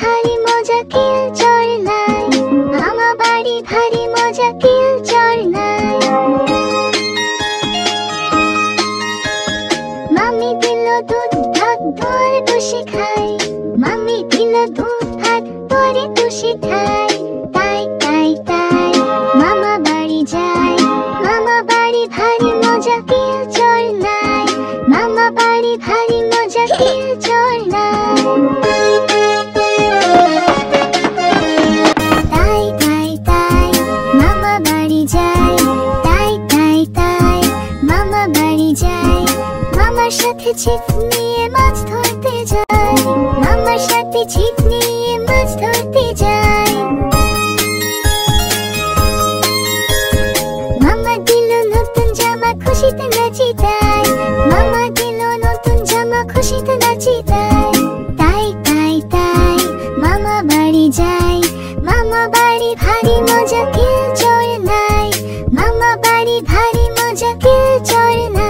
ভারী মজা কিল চর নাই, মামা বাড়ি ভারী মজা কিল চর নাই। মামি দিল দুধ ভাত ধরে বসে খাই, মামি দিল দুধ ভাত ধরে বসে খাই। তাই তাই তাই মামা বাড়ি যাই, মামা বাড়ি ভারী মজা কিল চর নাই, মামা বাড়ি ভারী মজা কিল চর নাই। তাই তাই তাই মামা বাড়ি যাই, তাই তাই তাই মামা বাড়ি যাই। মামার সাথে ছিপ নিয়ে মাছ ধরতে যাই, মামার সাথে ছিপ নিয়ে মাছ ধরতে যাই। মামা দিল নতুন জামা খুশিতে নাচি তাই, মামা দিল নতুন জামা খুশিতে নাচি তাই। তাই তাই তাই মামা বাড়ি যাই, মামা বাড়ি ভারী মজা কিল চর নাই, মামা বাড়ি ভারী মজা কিল চর নাই।